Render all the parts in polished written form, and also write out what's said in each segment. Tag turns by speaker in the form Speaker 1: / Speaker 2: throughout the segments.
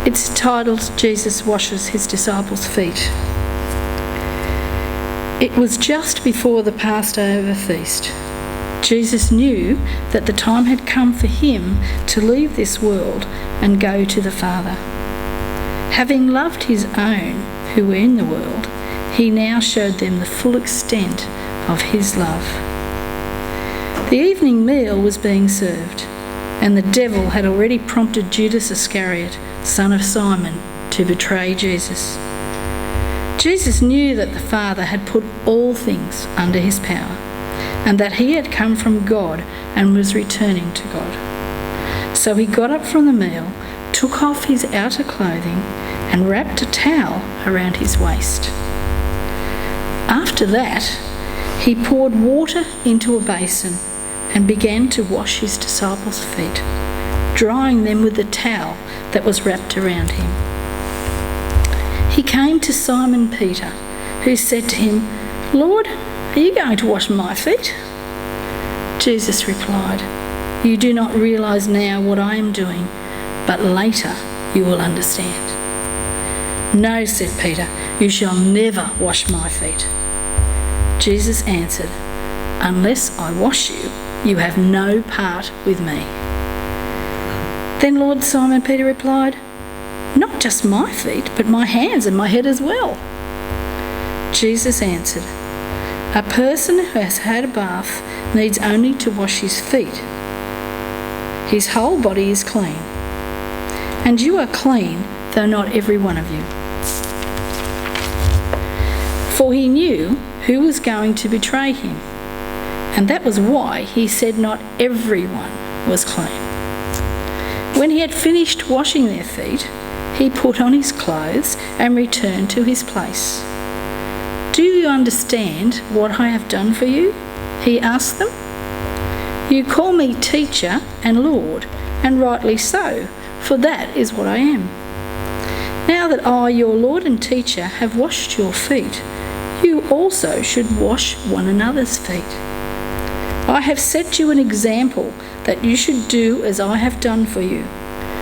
Speaker 1: It's titled Jesus Washes His Disciples' Feet. It was just before the Passover feast. Jesus knew that the time had come for him to leave this world and go to the Father. Having loved his own who were in the world, he now showed them the full extent of his love. The evening meal was being served, and the devil had already prompted Judas Iscariot, son of Simon, to betray Jesus. Jesus knew that the Father had put all things under his power, and that he had come from God and was returning to God. So he got up from the meal, took off his outer clothing, and wrapped a towel around his waist. After that, he poured water into a basin and began to wash his disciples' feet, drying them with the towel that was wrapped around him. He came to Simon Peter, who said to him, "Lord, are you going to wash my feet?" Jesus replied, "You do not realise now what I am doing, but later you will understand." "No," said Peter, "you shall never wash my feet." Jesus answered, "Unless I wash you, you have no part with me." "Then, Lord," Simon Peter replied, "not just my feet, but my hands and my head as well." Jesus answered, "A person who has had a bath needs only to wash his feet. His whole body is clean. And you are clean, though not every one of you." For he knew who was going to betray him, and that was why he said not everyone was clean. When he had finished washing their feet, he put on his clothes and returned to his place. "Do you understand what I have done for you?" he asked them. "You call me teacher and Lord, and rightly so, for that is what I am. Now that I, your Lord and teacher, have washed your feet, you also should wash one another's feet. I have set you an example that you should do as I have done for you.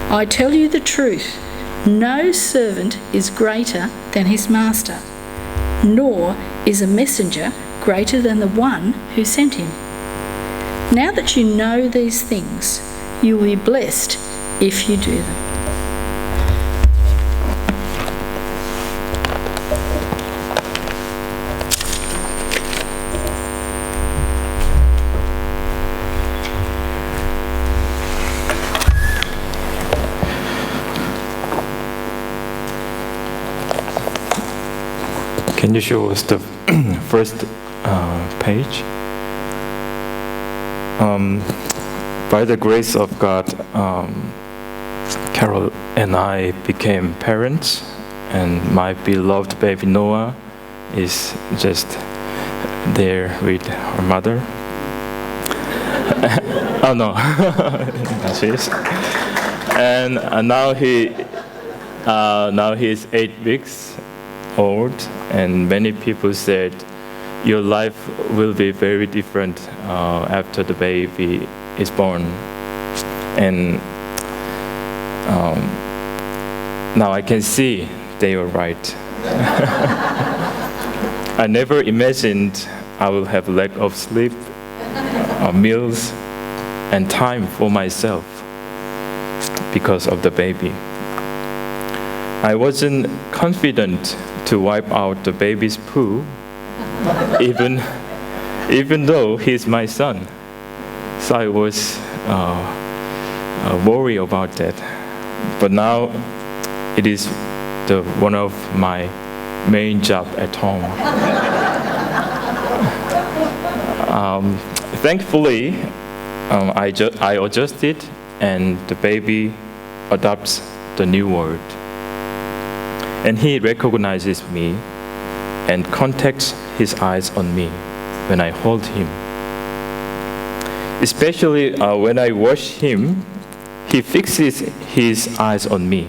Speaker 1: I tell you the truth, no servant is greater than his master, nor is a messenger greater than the one who sent him. Now that you know these things, you will be blessed if you do them."
Speaker 2: Can you show us the first page? By the grace of God, Carol and I became parents, and my beloved baby Noah is just there with her mother. Oh no, she is. And now he's 8 weeks old, and many people said your life will be very different after the baby is born. And now I can see they were right. I never imagined I will have lack of sleep, meals, and time for myself because of the baby. I wasn't confident to wipe out the baby's poo, even though he's my son. So I was worried about that. But now it is one of my main job at home. Thankfully, I adjusted, and the baby adopts the new world. And he recognizes me and contacts his eyes on me when I hold him. Especially when I wash him, he fixes his eyes on me.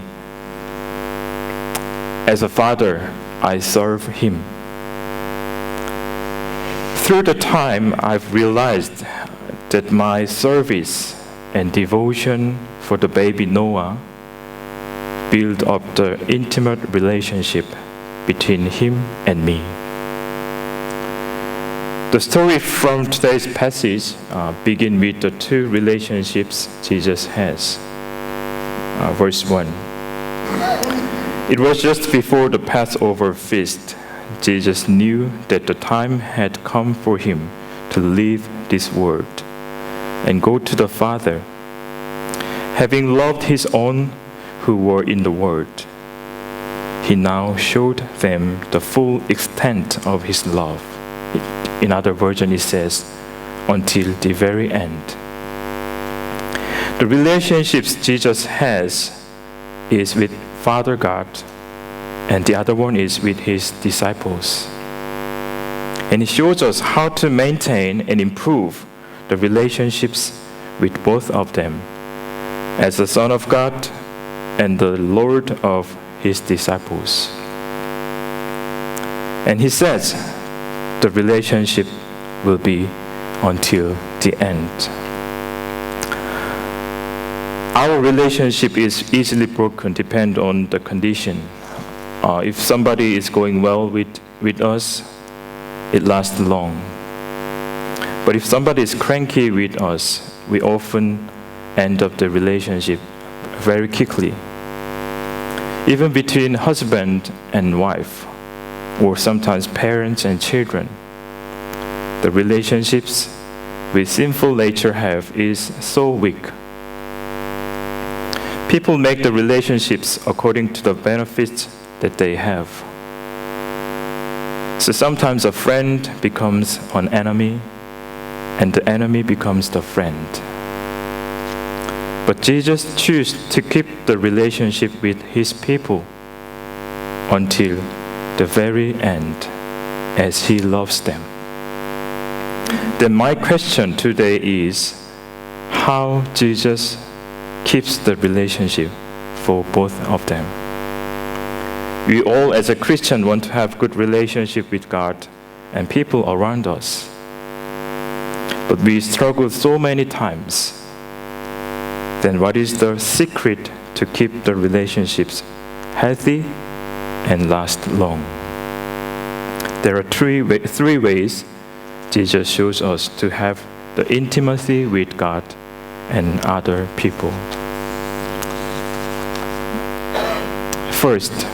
Speaker 2: As a father, I serve him. Through the time, I've realized that my service and devotion for the baby Noah build up the intimate relationship between Him and me. The story from today's passage begins with the two relationships Jesus has. Verse 1. It was just before the Passover feast. Jesus knew that the time had come for Him to leave this world and go to the Father. Having loved His own who were in the world, He now showed them the full extent of His love. In other version, it says, until the very end. The relationships Jesus has is with Father God, and the other one is with His disciples. And He shows us how to maintain and improve the relationships with both of them as the Son of God and the Lord of His disciples. And He says the relationship will be until the end. Our relationship is easily broken depending on the condition. If somebody is going well with us, it lasts long. But if somebody is cranky with us, we often end up the relationship very quickly. Even between husband and wife, or sometimes parents and children, the relationships with sinful nature have is so weak. People make the relationships according to the benefits that they have. So sometimes a friend becomes an enemy, and the enemy becomes the friend. But Jesus chose to keep the relationship with His people until the very end, as He loves them. Then my question today is how Jesus keeps the relationship for both of them. We all as a Christian want to have good relationship with God and people around us. But we struggle so many times. Then what is the secret to keep the relationships healthy and last long? There are three ways Jesus shows us to have the intimacy with God and other people. First,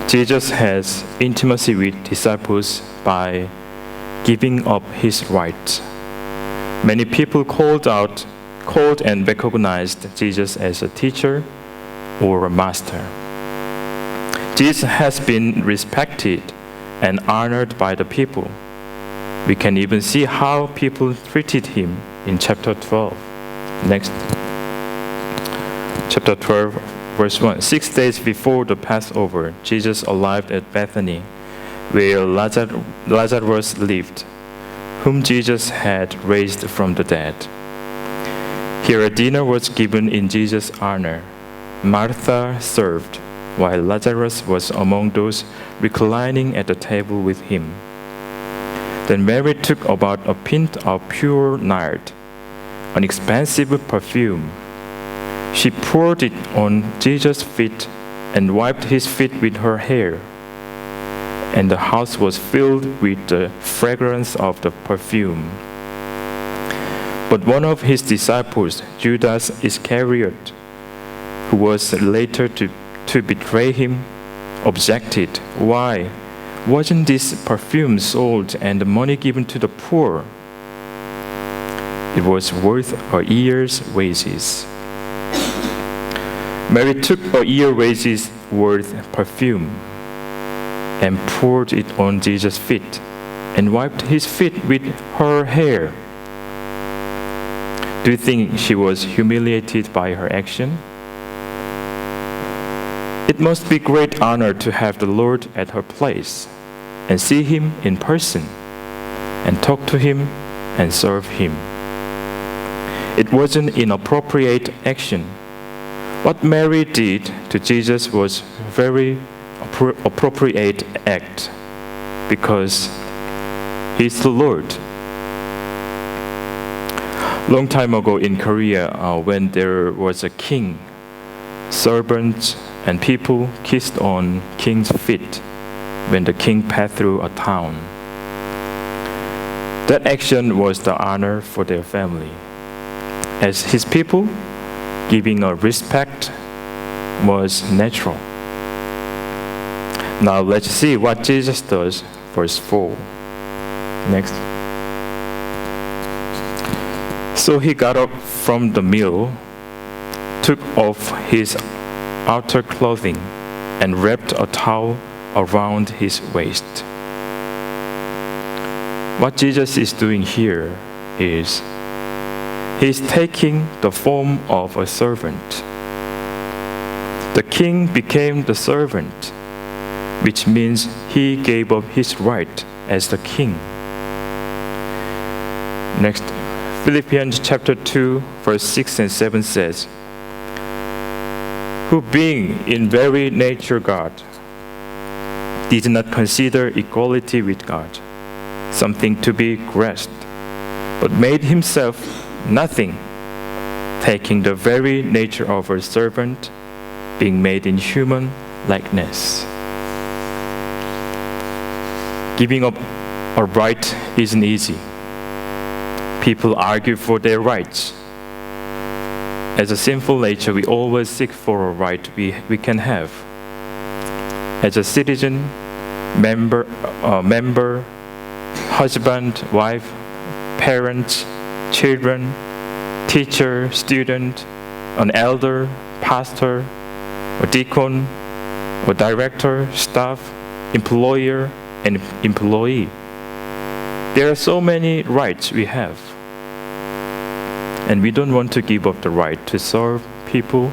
Speaker 2: Jesus has intimacy with disciples by giving up His rights. Many people called and recognized Jesus as a teacher or a master. Jesus has been respected and honored by the people. We can even see how people treated Him in chapter 12. Next. Chapter 12, verse 1. 6 days before the Passover, Jesus arrived at Bethany, where Lazarus lived, whom Jesus had raised from the dead. Here a dinner was given in Jesus' honor. Martha served, while Lazarus was among those reclining at the table with him. Then Mary took about a pint of pure nard, an expensive perfume. She poured it on Jesus' feet and wiped His feet with her hair. And the house was filled with the fragrance of the perfume. But one of His disciples, Judas Iscariot, who was later to betray Him, objected, "Why? Wasn't this perfume sold and the money given to the poor?" It was worth a year's wages. Mary took a year's wages worth perfume and poured it on Jesus' feet and wiped His feet with her hair. Do you think she was humiliated by her action? It must be great honor to have the Lord at her place and see Him in person and talk to Him and serve Him. It wasn't an inappropriate action. What Mary did to Jesus was very appropriate act because He's the Lord. Long time ago in Korea, when there was a king servants and people kissed on king's feet when the king passed through a town. That action was the honor for their family. As his people, giving a respect was natural. Now let's see what Jesus does, verse 4. Next. So he got up from the meal, took off his outer clothing, and wrapped a towel around his waist. What Jesus is doing here is he's taking the form of a servant. The king became the servant, which means he gave up his right as the king. Next, Philippians chapter 2, verse 6 and 7 says, who being in very nature God, did not consider equality with God something to be grasped, but made himself nothing, taking the very nature of a servant, being made in human likeness. Giving up a right isn't easy. People argue for their rights. As a sinful nature, we always seek for a right we can have. As a citizen, member, husband, wife, parents, children, teacher, student, an elder, pastor, a deacon, a director, staff, employer, and employee. There are so many rights we have. And we don't want to give up the right to serve people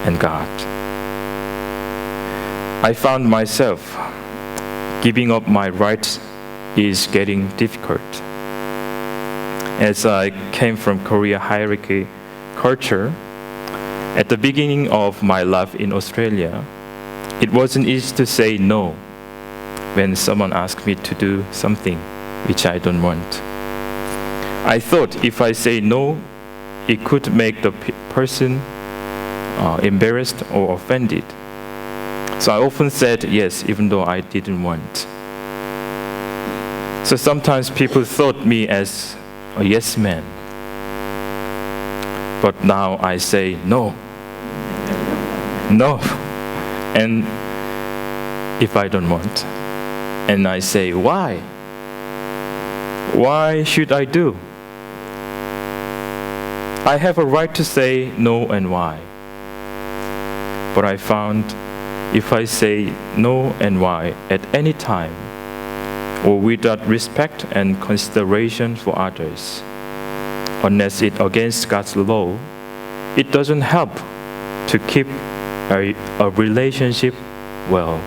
Speaker 2: and God. I found myself giving up my rights is getting difficult. As I came from Korea hierarchy culture, at the beginning of my life in Australia, it wasn't easy to say no when someone asked me to do something which I don't want. I thought if I say no, it could make the person embarrassed or offended. So I often said yes, even though I didn't want. So sometimes people thought me as a yes man. But now I say no. No. And if I don't want. And I say, why? Why should I do? I have a right to say no and why. But I found if I say no and why at any time, or without respect and consideration for others, unless it's against God's law, it doesn't help to keep a relationship well.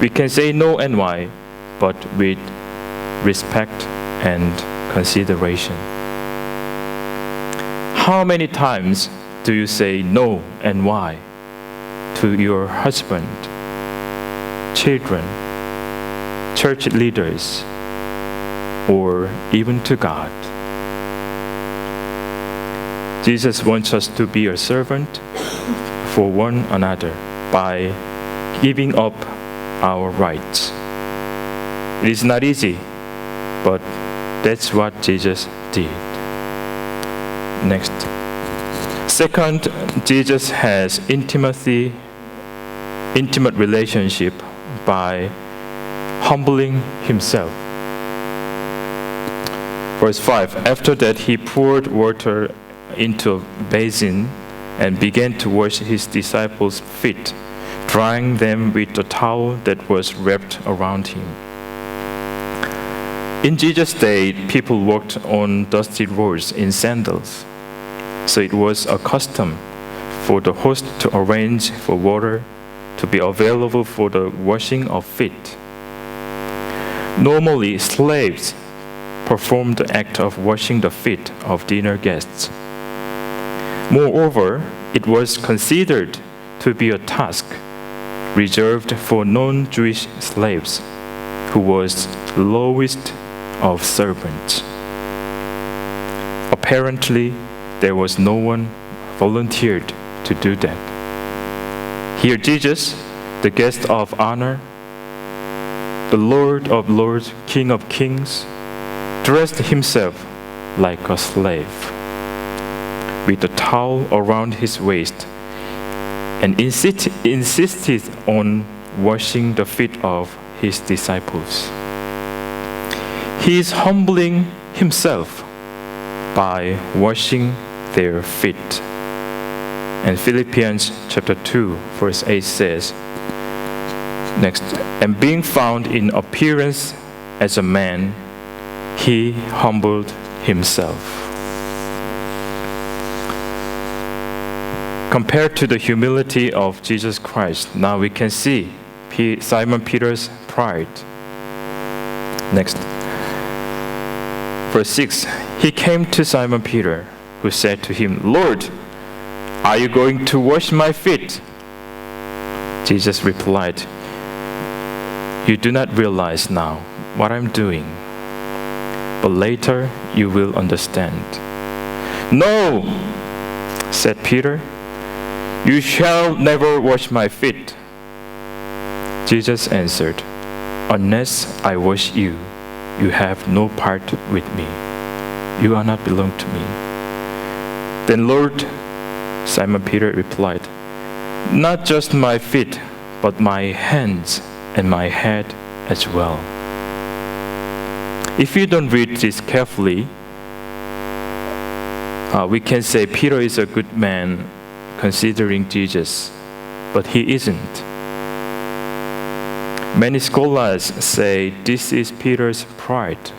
Speaker 2: We can say no and why, but with respect and consideration. How many times do you say no and why to your husband, children, church leaders, or even to God? Jesus wants us to be a servant for one another by giving up our rights. It is not easy, but that's what Jesus did. Next. Second, Jesus has intimate relationship by humbling himself. Verse 5, after that he poured water into a basin and began to wash his disciples' feet, drying them with the towel that was wrapped around him. In Jesus' day, people walked on dusty roads in sandals. So it was a custom for the host to arrange for water to be available for the washing of feet. Normally, slaves performed the act of washing the feet of dinner guests. Moreover, it was considered to be a task reserved for non-Jewish slaves, who was lowest of servants. Apparently, there was no one volunteered to do that. Here, Jesus, the guest of honor, the Lord of lords, King of kings, dressed himself like a slave, with a towel around his waist, and insisted on washing the feet of his disciples. He is humbling himself by washing their feet. And Philippians chapter 2, verse 8 says, next, and being found in appearance as a man, he humbled himself. Compared to the humility of Jesus Christ, now we can see Simon Peter's pride. Next, verse 6, he came to Simon Peter, who said to him, Lord, are you going to wash my feet? Jesus replied, you do not realize now what I'm doing, but later you will understand. No, said Peter, you shall never wash my feet. Jesus answered, unless I wash you, you have no part with me. You are not belong to me. Then Lord, Simon Peter replied, not just my feet, but my hands and my head as well. If you don't read this carefully, we can say Peter is a good man considering Jesus, but he isn't. Many scholars say this is Peter's pride,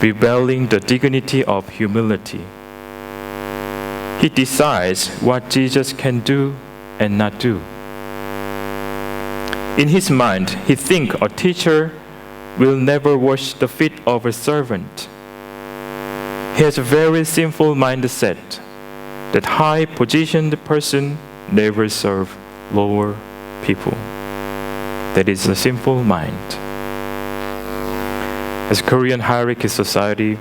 Speaker 2: rebelling the dignity of humility. He decides what Jesus can do and not do. In his mind, he thinks a teacher will never wash the feet of a servant. He has a very simple mindset that high-positioned person never serve lower people. That is a simple mind. As Korean hierarchy society,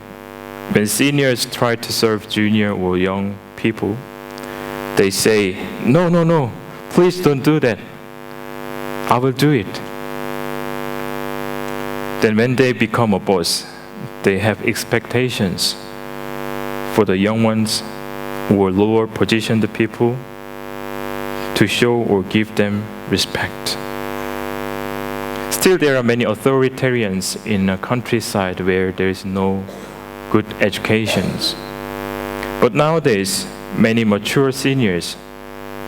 Speaker 2: when seniors try to serve junior or young people, they say, no, please don't do that. I will do it. Then when they become a boss, they have expectations for the young ones or lower positioned people to show or give them respect. Still, there are many authoritarians in a countryside where there is no good educations. But nowadays, many mature seniors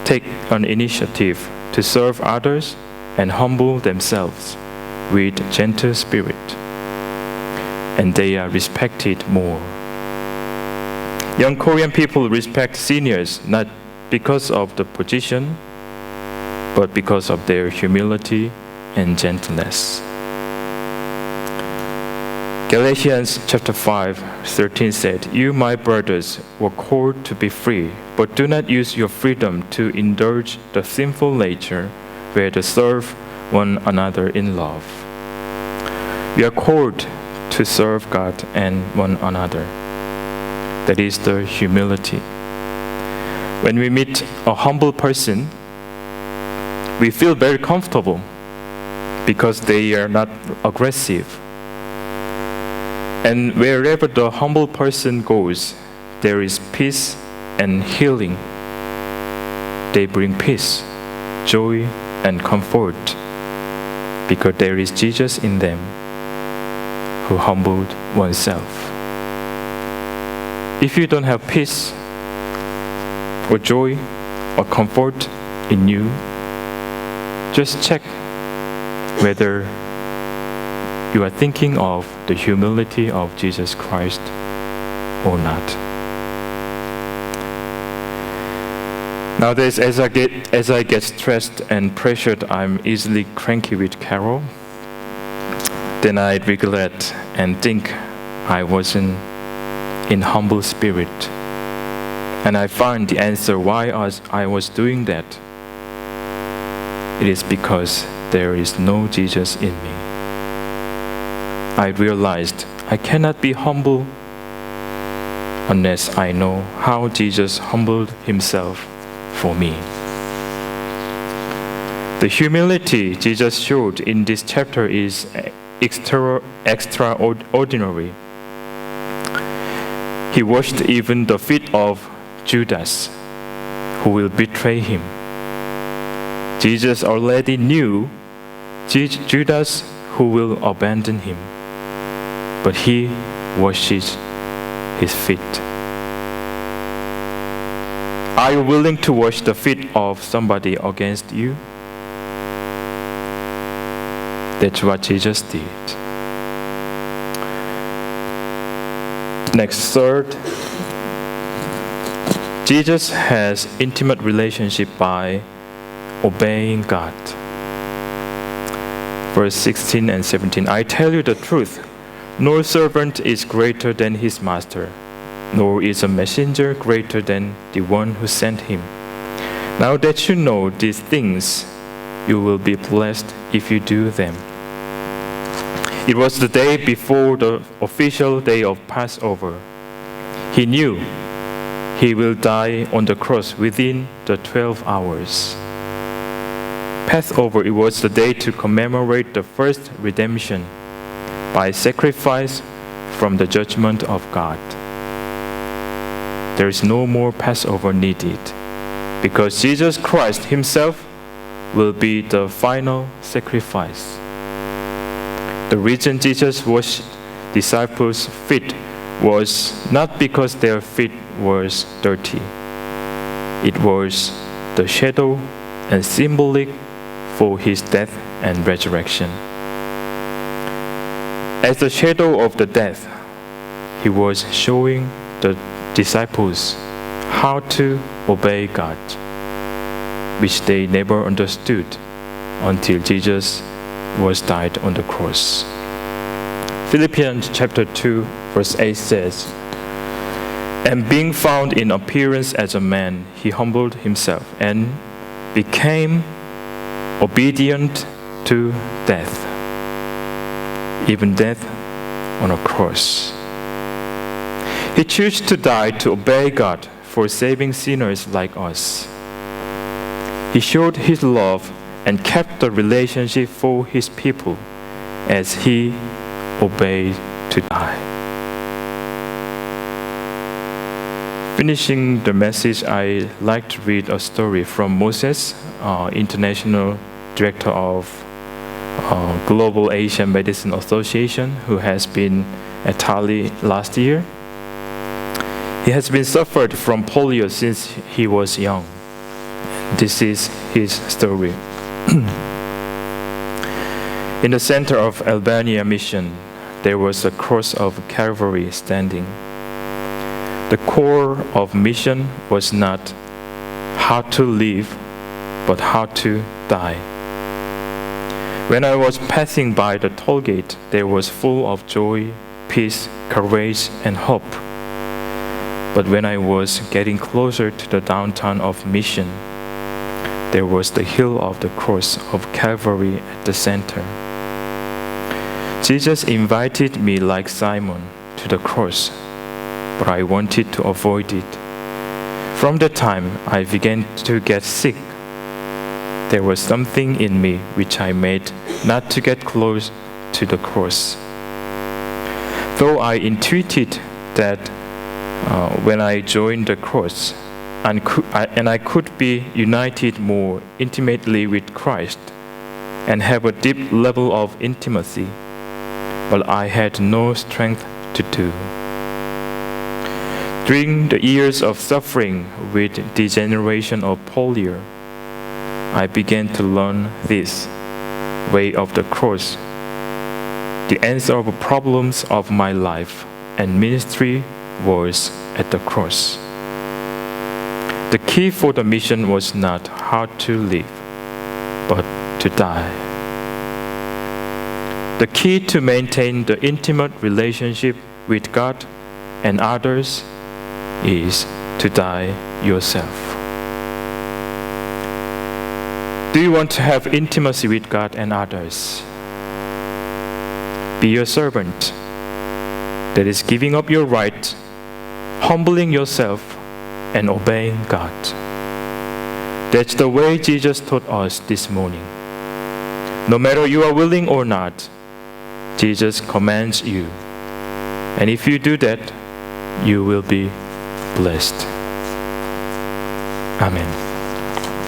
Speaker 2: take an initiative to serve others and humble themselves with gentle spirit, and they are respected more. Young Korean people respect seniors not because of the position, but because of their humility and gentleness. Galatians chapter 5:13 said, you, my brothers, were called to be free, but do not use your freedom to indulge the sinful nature, where to serve one another in love. We are called to serve God and one another. That is the humility. When we meet a humble person, we feel very comfortable because they are not aggressive. And wherever the humble person goes, there is peace and healing. They bring peace, joy, and comfort because there is Jesus in them who humbled oneself. If you don't have peace or joy or comfort in you, just check whether you are thinking of the humility of Jesus Christ or not. Nowadays, as I get stressed and pressured, I'm easily cranky with Carol. Then I regret and think I wasn't in humble spirit. And I find the answer why I was doing that. It is because there is no Jesus in me. I realized I cannot be humble unless I know how Jesus humbled himself for me. The humility Jesus showed in this chapter is extraordinary. He washed even the feet of Judas, who will betray him. Jesus already knew Judas who will abandon him, but he washes his feet. Are you willing to wash the feet of somebody against you? That's what Jesus did. Next, third, Jesus has intimate relationship by obeying God. Verse 16 and 17, I tell you the truth, no servant is greater than his master, nor is a messenger greater than the one who sent him. Now that you know these things, you will be blessed if you do them. It was the day before the official day of Passover. He knew he will die on the cross within the 12 hours. Passover, it was the day to commemorate the first redemption by sacrifice from the judgment of God. There is no more Passover needed because Jesus Christ himself will be the final sacrifice. The reason Jesus washed disciples' feet was not because their feet were dirty. It was the shadow and symbolic for his death and resurrection. As the shadow of the death, he was showing the disciples how to obey God, which they never understood until Jesus was died on the cross. Philippians chapter 2 verse 8 says, And being found in appearance as a man, he humbled himself and became obedient to death, even death on a cross. He chose to die to obey God for saving sinners like us. He showed his love and kept the relationship for his people as he obeyed to die. Finishing the message, I like to read a story from Moses, International Director of Global Asian Medicine Association, who has been at Tali last year. He has been suffered from polio since he was young. This is his story. In the center of Albania Mission, there was a cross of Calvary standing. The core of mission was not how to live, but how to die. When I was passing by the toll gate, there was full of joy, peace, courage, and hope. But when I was getting closer to the downtown of Mission, there was the hill of the cross of Calvary at the center. Jesus invited me like Simon to the cross, but I wanted to avoid it. From the time I began to get sick, there was something in me which I made not to get close to the cross. Though I intuited that when I joined the cross, and I could be united more intimately with Christ and have a deep level of intimacy, but I had no strength to do. During the years of suffering with degeneration of polio, I began to learn this way of the cross, the answer of the problems of my life and ministry was at the cross. The key for the mission was not how to live, but to die. The key to maintain the intimate relationship with God and others is to die yourself. Do you want to have intimacy with God and others? Be a servant that is giving up your right, humbling yourself, and obeying God. That's the way Jesus taught us this morning. No matter you are willing or not, Jesus commands you. And if you do that, you will be blessed. Amen.